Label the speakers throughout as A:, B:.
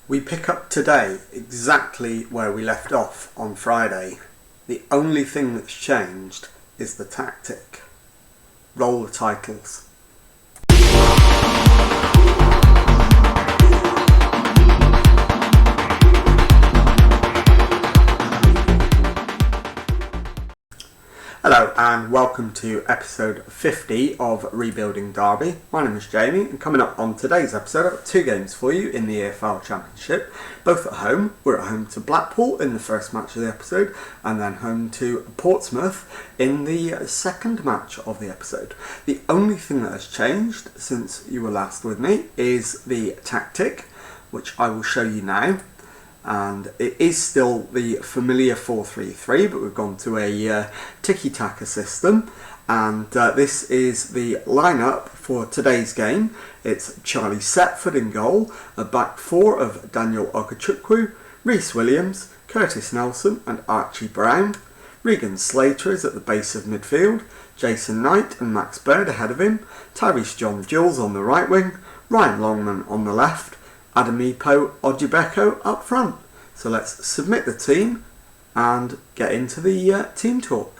A: We pick up today exactly where we left off on Friday. The only thing that's changed is the tactic. Roll the titles. Hello and welcome to episode 50 of Rebuilding Derby. My name is Jamie, and coming up on today's episode I've got two games for you in the EFL Championship, both at home. We're at home to Blackpool in the first match of the episode, and then home to Portsmouth in the second match of the episode. The only thing that has changed since you were last with me is the tactic, which I will show you now. And it is still the familiar 4-3-3, but we've gone to a tiki-taka system, and this is the lineup for today's game. It's Charlie Setford in goal, a back four of Daniel Okechukwu, Rhys Williams, Curtis Nelson and Archie Brown. Regan Slater is at the base of midfield, Jason Knight and Max Bird ahead of him, Tyrese John-Jules on the right wing, Ryan Longman on the left, Adamipo Ojibeko up front. So let's submit the team and get into the team talk.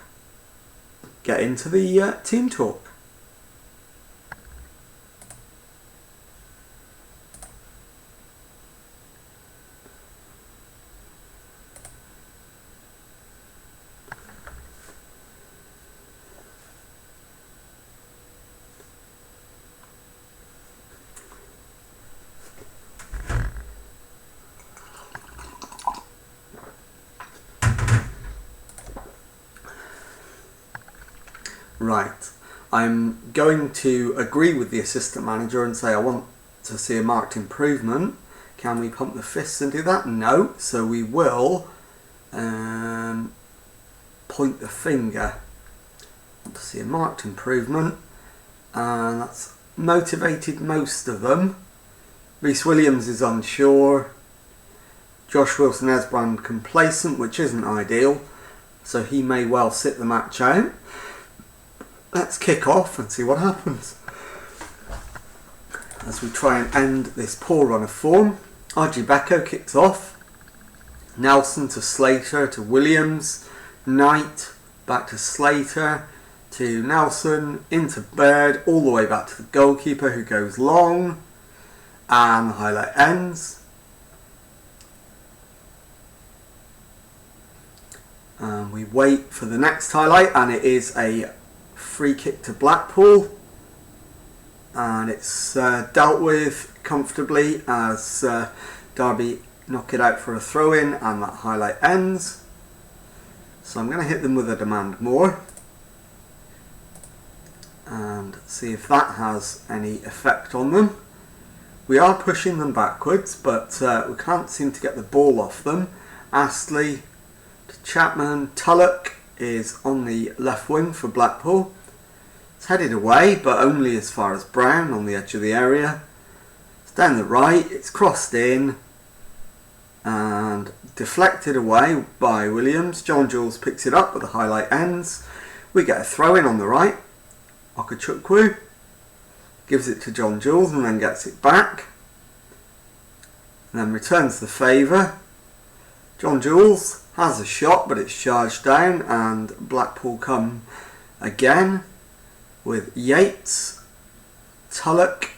A: Right, I'm going to agree with the assistant manager and say I want to see a marked improvement. Can we pump the fists and do that? No, so we will point the finger. I want to see a marked improvement, and that's motivated most of them. Rhys Williams is unsure. Josh Wilson-Esbrand complacent, which isn't ideal, so he may well sit the match out. Let's kick off and see what happens as we try and end this poor run of form. Ojibeko kicks off. Nelson to Slater to Williams. Knight back to Slater to Nelson into Bird, all the way back to the goalkeeper who goes long, and the highlight ends. And we wait for the next highlight, and it is a free kick to Blackpool, and it's dealt with comfortably as Derby knock it out for a throw-in, and that highlight ends. So I'm going to hit them with a demand more and see if that has any effect on them. We are pushing them backwards, but we can't seem to get the ball off them. Astley to Chapman. Tulloch is on the left wing for Blackpool. It's headed away, but only as far as Brown on the edge of the area. It's down the right, it's crossed in and deflected away by Williams. John-Jules picks it up, but the highlight ends. We get a throw in on the right. Okechukwu gives it to John-Jules and then gets it back. And then returns the favour. John-Jules has a shot, but it's charged down, and Blackpool come again with Yates. Tulloch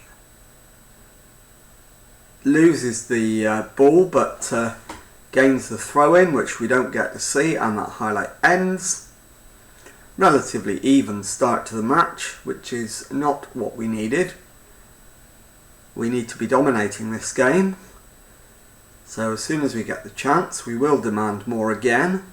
A: loses the ball, but gains the throw-in, which we don't get to see, and that highlight ends. Relatively even start to the match, which is not what we needed. We need to be dominating this game. So as soon as we get the chance, we will demand more again.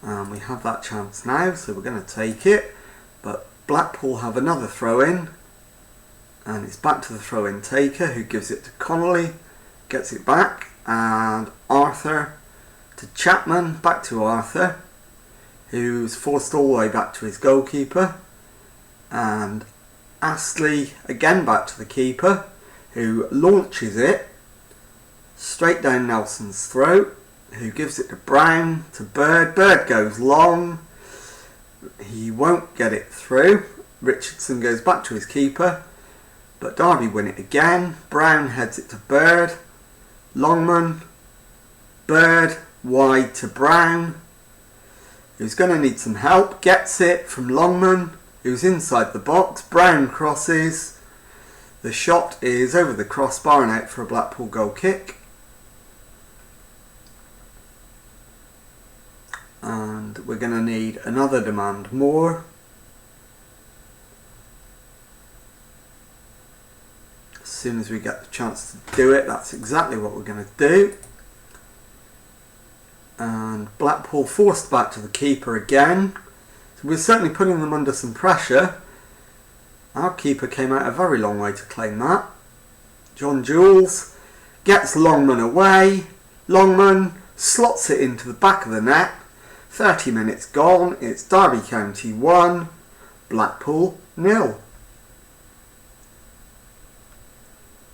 A: And we have that chance now, so we're going to take it. But Blackpool have another throw-in, and it's back to the throw-in taker, who gives it to Connolly, gets it back, and Arthur to Chapman, back to Arthur, who's forced all the way back to his goalkeeper, and Astley again back to the keeper, who launches it straight down Nelson's throat, who gives it to Brown, to Bird. Bird goes long. He won't get it through. Richardson goes back to his keeper, But Derby win it again. Brown heads it to Bird. Longman. Bird wide to Brown, who's going to need some help. Gets it from Longman, who's inside the box. Brown crosses. The shot is over the crossbar and out for a Blackpool goal kick. And we're going to need another demand more. As soon as we get the chance to do it, that's exactly what we're going to do. And Blackpool forced back to the keeper again. So we're certainly putting them under some pressure. Our keeper came out a very long way to claim that. John Jules gets Longman away. Longman slots it into the back of the net. 30 minutes gone. It's Derby County 1, Blackpool 0.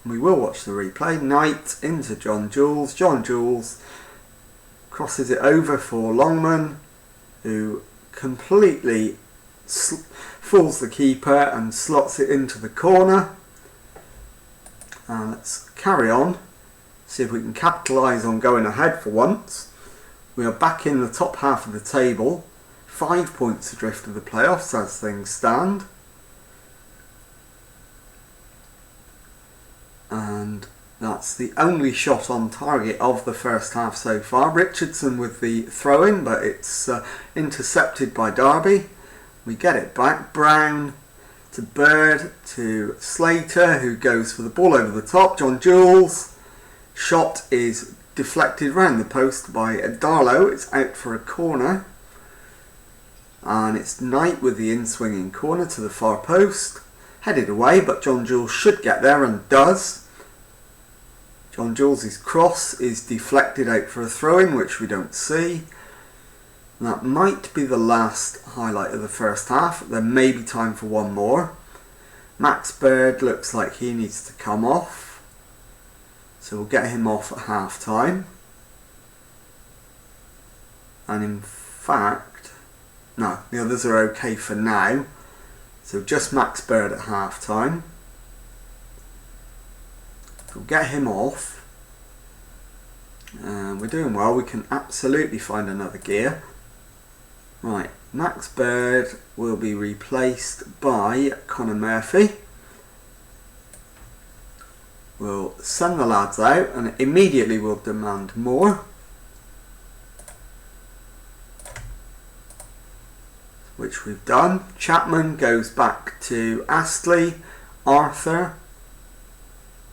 A: We will watch the replay. Knight into John Jules. John Jules crosses it over for Longman, who completely fools the keeper and slots it into the corner. And let's carry on, see if we can capitalise on going ahead for once. We are back in the top half of the table, 5 points adrift of the playoffs as things stand. And that's the only shot on target of the first half so far. Richardson with the throw-in, but it's intercepted by Derby. We get it back. Brown to Bird to Slater, who goes for the ball over the top. John Jules. Shot is deflected round the post by Darlow. It's out for a corner. And it's Knight with the in-swinging corner to the far post. Headed away, but John Jules should get there and does. John Jules' cross is deflected out for a throw-in, which we don't see. And that might be the last highlight of the first half. There may be time for one more. Max Bird looks like he needs to come off. So we'll get him off at half time. And in fact, no, the others are okay for now. So just Max Bird at half time. We'll get him off. And we're doing well. We can absolutely find another gear. Right, Max Bird will be replaced by Connor Murphy. We'll send the lads out and immediately we'll demand more. Which we've done. Chapman goes back to Astley. Arthur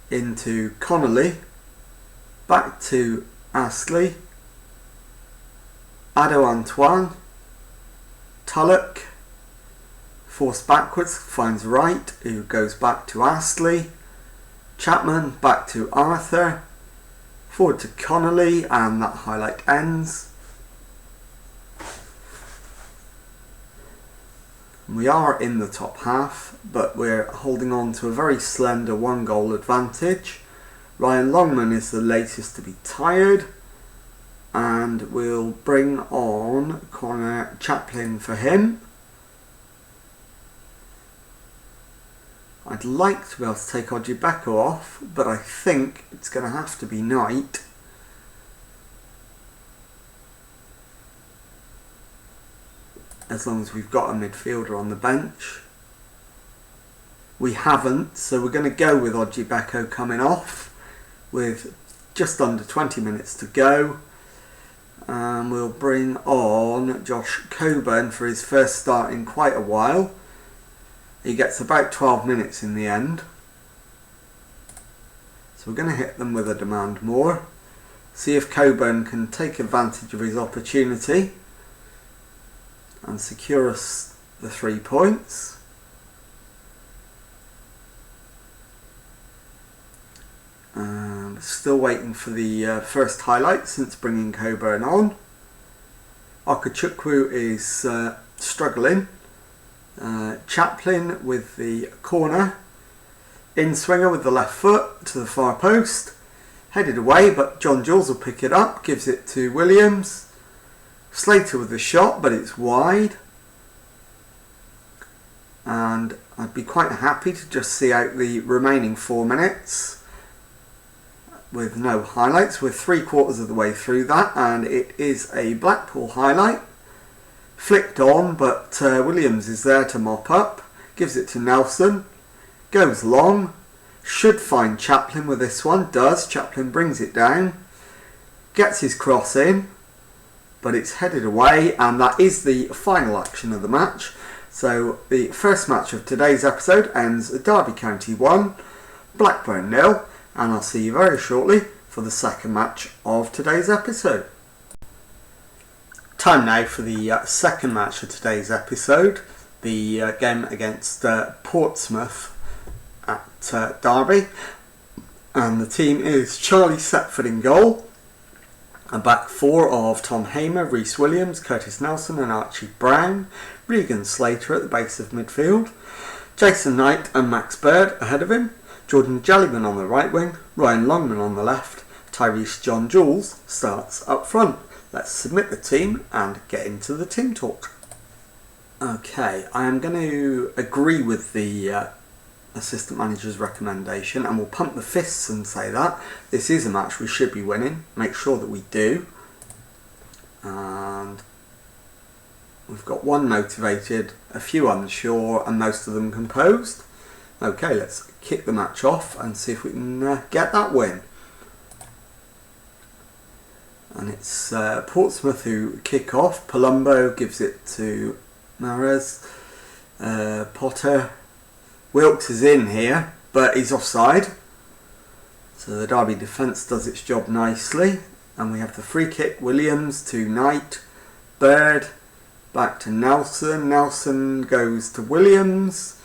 A: into Connolly. Back to Astley. Ado Antoine. Tulloch. Forced backwards, finds Wright, who goes back to Astley. Chapman back to Arthur. Forward to Connolly, and that highlight ends. We are in the top half, but we're holding on to a very slender 1-goal advantage. Ryan Longman is the latest to be tired, and we'll bring on Connor Chaplin for him. I'd like to be able to take Ojibeko off, but I think it's going to have to be Knight. As long as we've got a midfielder on the bench. We haven't, so we're going to go with Ojibeko coming off with just under 20 minutes to go. And we'll bring on Josh Coburn for his first start in quite a while. He gets about 12 minutes in the end. So we're going to hit them with a demand more. See if Coburn can take advantage of his opportunity and secure us the 3 points. Still waiting for the first highlight since bringing Coburn on. Okachukwu is struggling. Chaplin with the corner. In-swinger with the left foot to the far post. Headed away, but John Jules will pick it up. Gives it to Williams. Slater with the shot, but it's wide. And I'd be quite happy to just see out the remaining 4 minutes with no highlights. We're 3/4 of the way through that, and it is a Blackpool highlight. Flicked on, but Williams is there to mop up. Gives it to Nelson. Goes long. Should find Chaplin with this one. Does. Chaplin brings it down. Gets his cross in. But it's headed away, and that is the final action of the match. So the first match of today's episode ends Derby County 1, Blackburn 0, and I'll see you very shortly for the second match of today's episode. Time now for the second match of today's episode, the game against Portsmouth at Derby, and the team is Charlie Setford in goal. A back four of Tom Hamer, Rhys Williams, Curtis Nelson and Archie Brown, Regan Slater at the base of midfield, Jason Knight and Max Bird ahead of him, Jordan Jellyman on the right wing, Ryan Longman on the left, Tyrese John Jules starts up front. Let's submit the team and get into the team talk. Okay, I am going to agree with the assistant manager's recommendation, and we'll pump the fists and say that this is a match we should be winning. Make sure that we do. And we've got one motivated, a few unsure, and most of them composed. Okay, let's kick the match off and see if we can get that win. And it's Portsmouth who kick off. Palumbo gives it to Mahrez. Potter. Wilkes is in here, but he's offside. So the Derby defence does its job nicely. And we have the free kick. Williams to Knight. Bird. Back to Nelson. Nelson goes to Williams.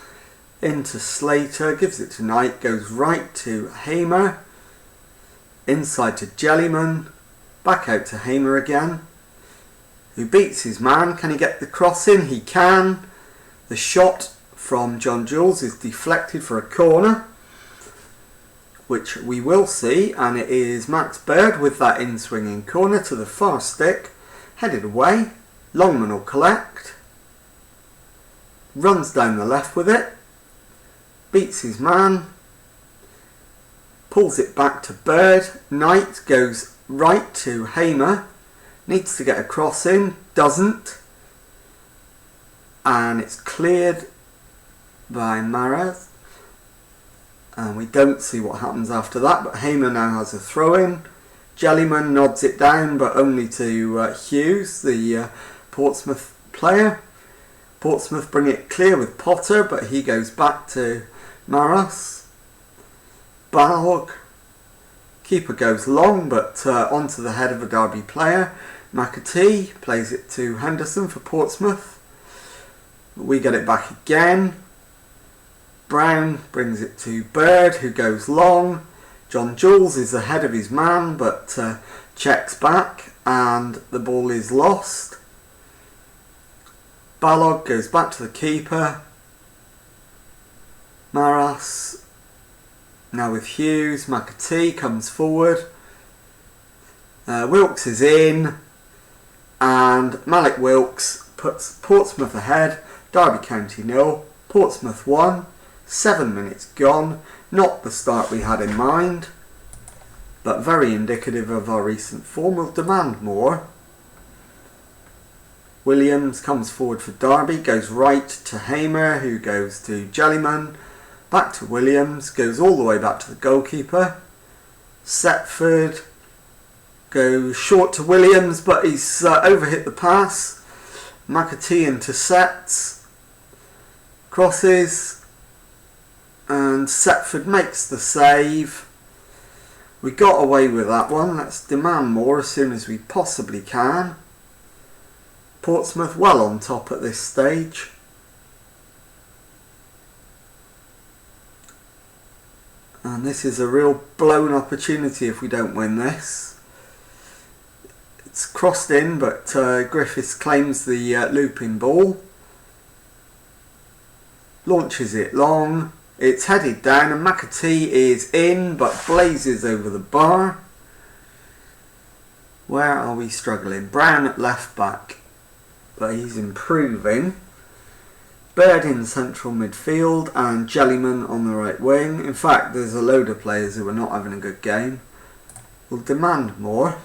A: Into Slater. Gives it to Knight. Goes right to Hamer. Inside to Jellyman. Back out to Hamer again. Who beats his man. Can he get the cross in? He can. The shot from John Jules is deflected for a corner, which we will see, and it is Max Bird with that in-swinging corner to the far stick, headed away. Longman will collect, runs down the left with it, beats his man, pulls it back to Bird. Knight goes right to Hamer, needs to get a cross in, doesn't, and it's cleared by Mahrez, and we don't see what happens after that, but Hamer now has a throw in. Jellyman nods it down, but only to Hughes, the Portsmouth player. Portsmouth bring it clear with Potter, but he goes back to Mahrez. Balog, keeper goes long, but onto the head of a Derby player. McAtee plays it to Henderson for Portsmouth. We get it back again. Brown brings it to Bird, who goes long. John Jules is ahead of his man, but checks back, and the ball is lost. Balog goes back to the keeper. Mahrez now with Hughes. McAtee comes forward. Wilkes is in, and Malik Wilkes puts Portsmouth ahead. Derby County 0, Portsmouth 1. 7 minutes gone. Not the start we had in mind, but very indicative of our recent form. We'll demand more. Williams comes forward for Derby, goes right to Hamer, who goes to Jellyman, back to Williams, goes all the way back to the goalkeeper. Setford goes short to Williams, but he's overhit the pass. McAtee intercepts, crosses, and Setford makes the save. We got away with that one. Let's demand more as soon as we possibly can. Portsmouth well on top at this stage. And this is a real blown opportunity if we don't win this. It's crossed in, but Griffiths claims the looping ball. Launches it long. It's headed down, and McAtee is in, but blazes over the bar. Where are we struggling? Brown at left back, but he's improving. Bird in central midfield and Jellyman on the right wing. In fact, there's a load of players who are not having a good game. We'll demand more.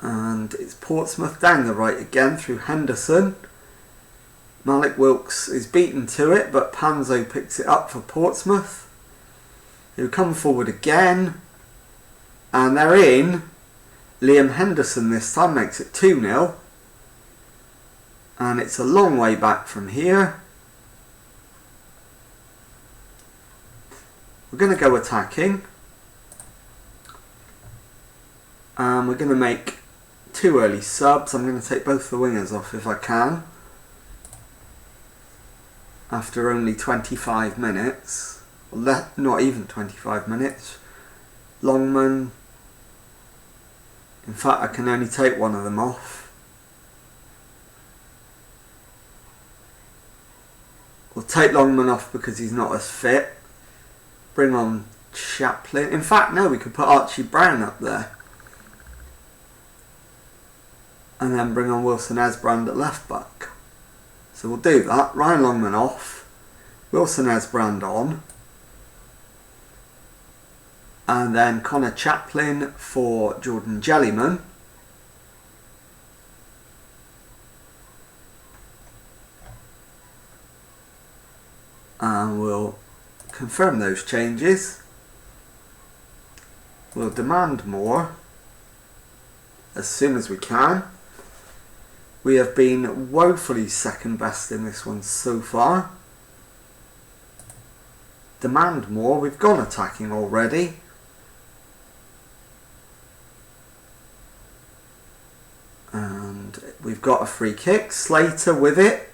A: And it's Portsmouth down the right again through Henderson. Malik Wilkes is beaten to it, but Panzo picks it up for Portsmouth, who come forward again. And they're in. Liam Henderson this time makes it 2-0. And it's a long way back from here. We're going to go attacking. And we're going to make 2 early subs. I'm going to take both the wingers off if I can. After only 25 minutes. Not even 25 minutes. Longman. In fact, I can only take one of them off. We'll take Longman off because he's not as fit. Bring on Chaplin. In fact, no, we could put Archie Brown up there. And then bring on Wilson Esbrand at left back. So we'll do that. Ryan Longman off. Wilson Esbrand on. And then Connor Chaplin for Jordan Jellyman. And we'll confirm those changes. We'll demand more as soon as we can. We have been woefully second best in this one so far. Demand more. We've gone attacking already. And we've got a free kick. Slater with it.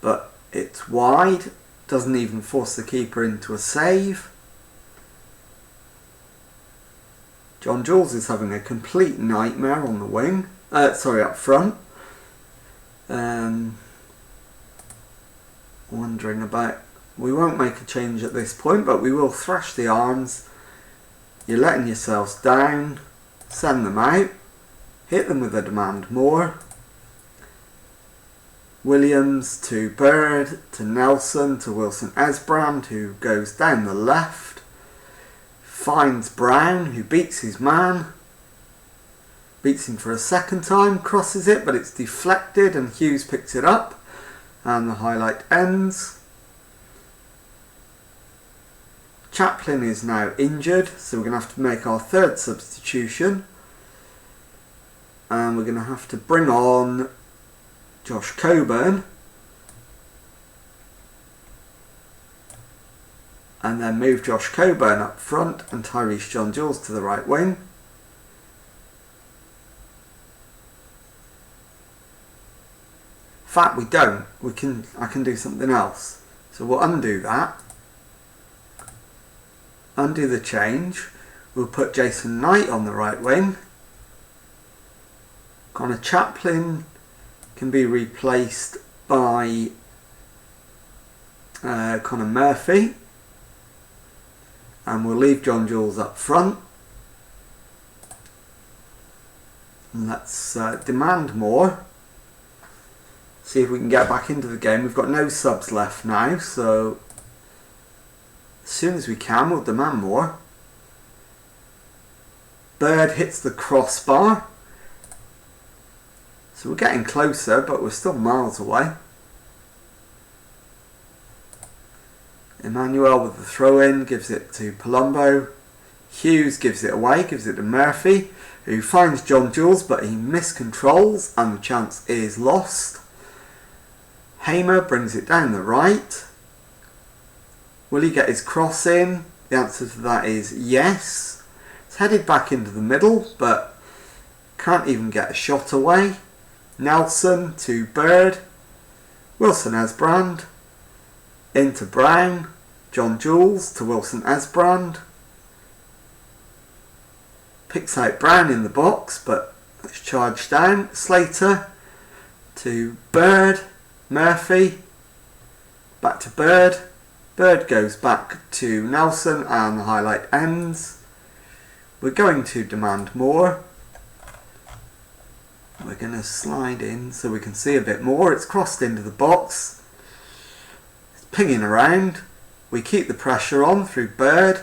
A: But it's wide. Doesn't even force the keeper into a save. John Jules is having a complete nightmare on the wing. Up front. Wondering about... We won't make a change at this point, but we will thrash the arms. You're letting yourselves down. Send them out. Hit them with a demand more. Williams to Bird, to Nelson, to Wilson Esbrand, who goes down the left. Finds Brown, who beats his man. Beats him for a second time, crosses it, but it's deflected and Hughes picks it up. And the highlight ends. Chaplin is now injured, so we're going to have to make our third substitution. And we're going to have to bring on Josh Coburn. And then move Josh Coburn up front and Tyrese John Jules to the right wing. In fact, we don't. I can do something else. So we'll undo that. Undo the change. We'll put Jason Knight on the right wing. Connor Chaplin can be replaced by Connor Murphy. And we'll leave John Jules up front. And let's demand more. See if we can get back into the game. We've got no subs left now, so as soon as we can, we'll demand more. Bird hits the crossbar. So we're getting closer, but we're still miles away. Emmanuel with the throw-in gives it to Palumbo. Hughes gives it away, gives it to Murphy, who finds John Jules, but he miscontrols and the chance is lost. Hamer brings it down the right. Will he get his cross in? The answer to that is yes. It's headed back into the middle, but can't even get a shot away. Nelson to Bird. Wilson Esbrand. Into Brown. John Jules to Wilson Esbrand. Picks out Brown in the box, but it's charged down. Slater to Bird. Murphy. Back to Bird. Bird goes back to Nelson and the highlight ends. We're going to demand more. We're going to slide in so we can see a bit more. It's crossed into the box. It's pinging around. We keep the pressure on through Bird.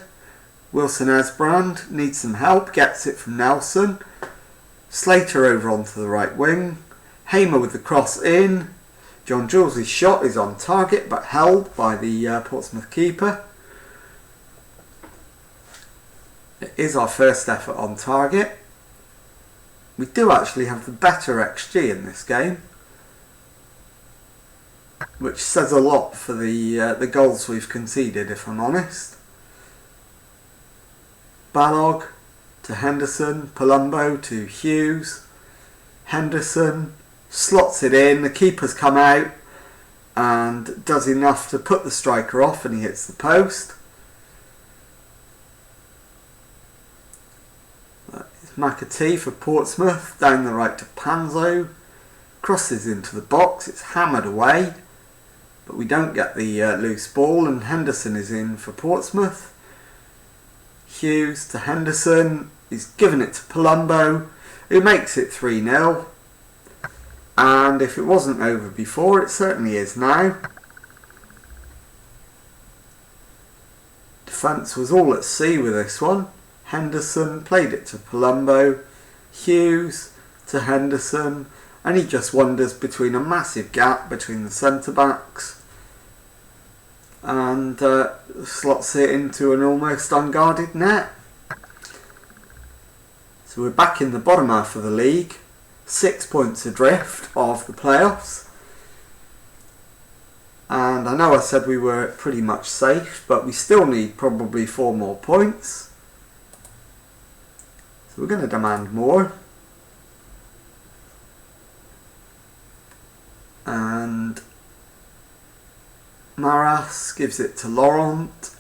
A: Wilson Esbrand needs some help, gets it from Nelson. Slater over onto the right wing. Hamer with the cross in. John Jules' shot is on target but held by the Portsmouth keeper. It is our first effort on target. We do actually have the better XG in this game, which says a lot for the goals we've conceded, if I'm honest. Balog to Henderson, Palumbo to Hughes. Henderson slots it in, the keeper's come out and does enough to put the striker off, and he hits the post. It's McAtee for Portsmouth, down the right to Panzo, crosses into the box, it's hammered away, but we don't get the loose ball, and Henderson is in for Portsmouth. Hughes to Henderson, he's given it to Palumbo, who makes it 3-0. And if it wasn't over before, it certainly is now. Defence was all at sea with this one. Henderson played it to Palumbo, Hughes to Henderson, and he just wanders between a massive gap between the centre-backs and slots it into an almost unguarded net. So we're back in the bottom half of the league, 6 points adrift of the playoffs. And I know I said we were pretty much safe, but we still need probably 4 more points. So we're going to demand more. And Maras gives it to Laurent,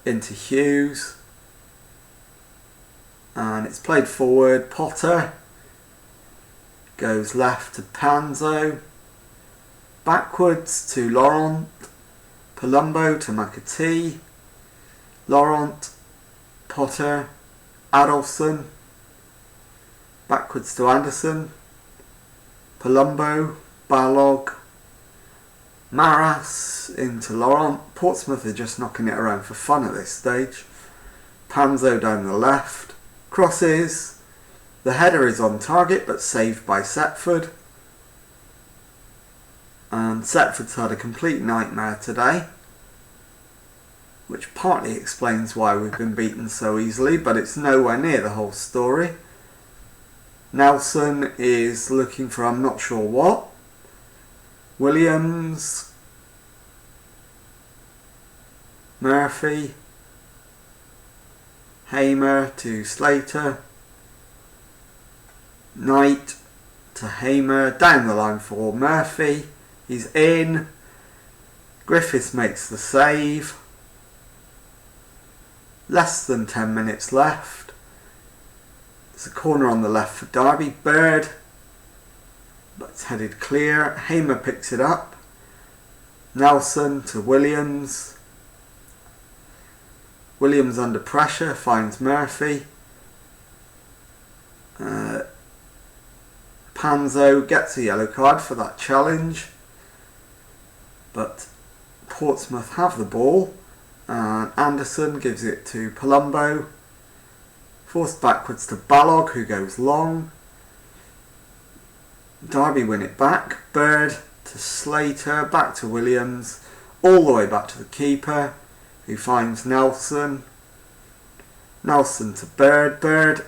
A: into Hughes. And it's played forward. Potter goes left to Panzo, backwards to Laurent, Palumbo to McAtee, Laurent, Potter, Adolfson, backwards to Anderson, Palumbo, Balog, Maras into Laurent. Portsmouth are just knocking it around for fun at this stage. Panzo down the left, crosses. The header is on target but saved by Setford. And Setford's had a complete nightmare today, which partly explains why we've been beaten so easily, but it's nowhere near the whole story. Nelson is looking for I'm not sure what. Williams, Murphy, Hamer to Slater, Knight to Hamer, down the line for Murphy, he's in, Griffiths makes the save, less than 10 minutes left, there's a corner on the left for Derby, Bird, but it's headed clear, Hamer picks it up, Nelson to Williams, Williams under pressure finds Murphy, Panzo gets a yellow card for that challenge, but Portsmouth have the ball, and Anderson gives it to Palumbo, forced backwards to Balog, who goes long. Derby win it back, Bird to Slater, back to Williams, all the way back to the keeper, who finds Nelson. Nelson to Bird, Bird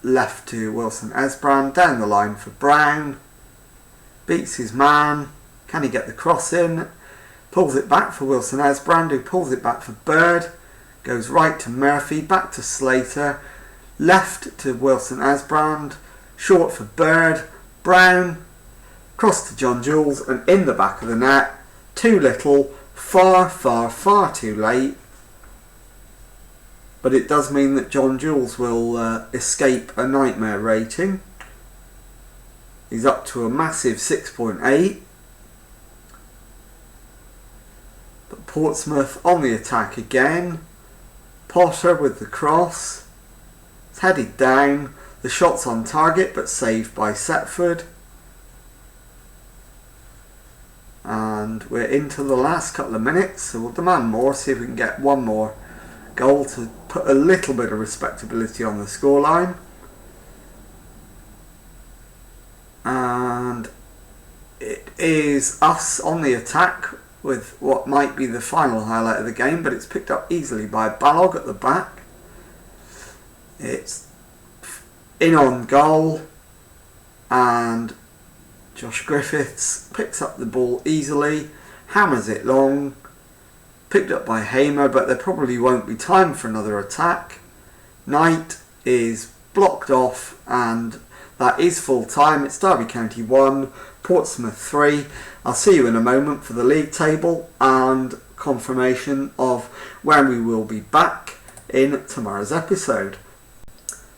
A: left to Wilson Esbrand, down the line for Brown, beats his man, can he get the cross in, pulls it back for Wilson Esbrand, who pulls it back for Bird, goes right to Murphy, back to Slater, left to Wilson Esbrand, short for Bird, Brown, cross to John Jules, and in the back of the net, too little, far too late. But it does mean that John Jules will escape a nightmare rating. He's up to a massive 6.8. But Portsmouth on the attack again. Potter with the cross. It's headed down. The shot's on target but saved by Setford. And we're into the last couple of minutes, so we'll demand more, see if we can get one more goal to put a little bit of respectability on the scoreline. And it is us on the attack with what might be the final highlight of the game, but it's picked up easily by Balog at the back. It's in on goal, and Josh Griffiths picks up the ball easily, hammers it long, picked up by Hamer, but there probably won't be time for another attack. Knight is blocked off, and that is full time. It's Derby County 1, Portsmouth 3. I'll see you in a moment for the league table and confirmation of when we will be back in tomorrow's episode.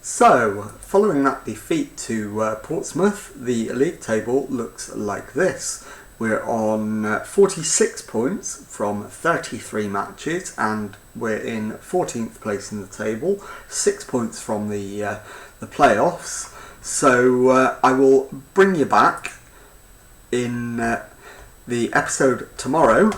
A: So, following that defeat to Portsmouth, the league table looks like this. We're on 46 points from 33 matches, and we're in 14th place in the table, 6 points from the playoffs. So I will bring you back in the episode tomorrow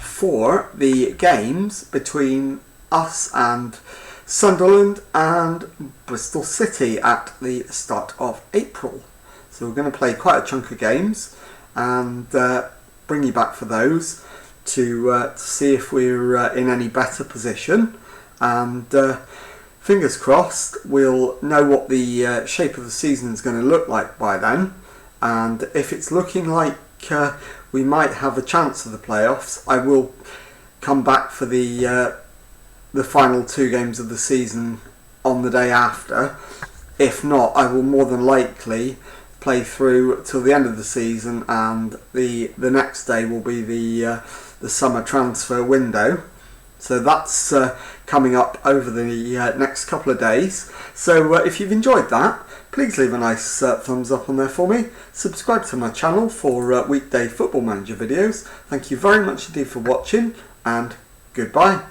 A: for the games between us and Sunderland and Bristol City at the start of April. So we're going to play quite a chunk of games and bring you back for those to see if we're in any better position, and fingers crossed we'll know what the shape of the season is going to look like by then, and if it's looking like we might have a chance of the playoffs, I will come back for the final 2 games of the season on the day after. If not, I will more than likely play through till the end of the season, and the next day will be the summer transfer window. So that's coming up over the next couple of days. So if you've enjoyed that, please leave a nice thumbs up on there for me. Subscribe to my channel for weekday Football Manager videos. Thank you very much indeed for watching, and goodbye.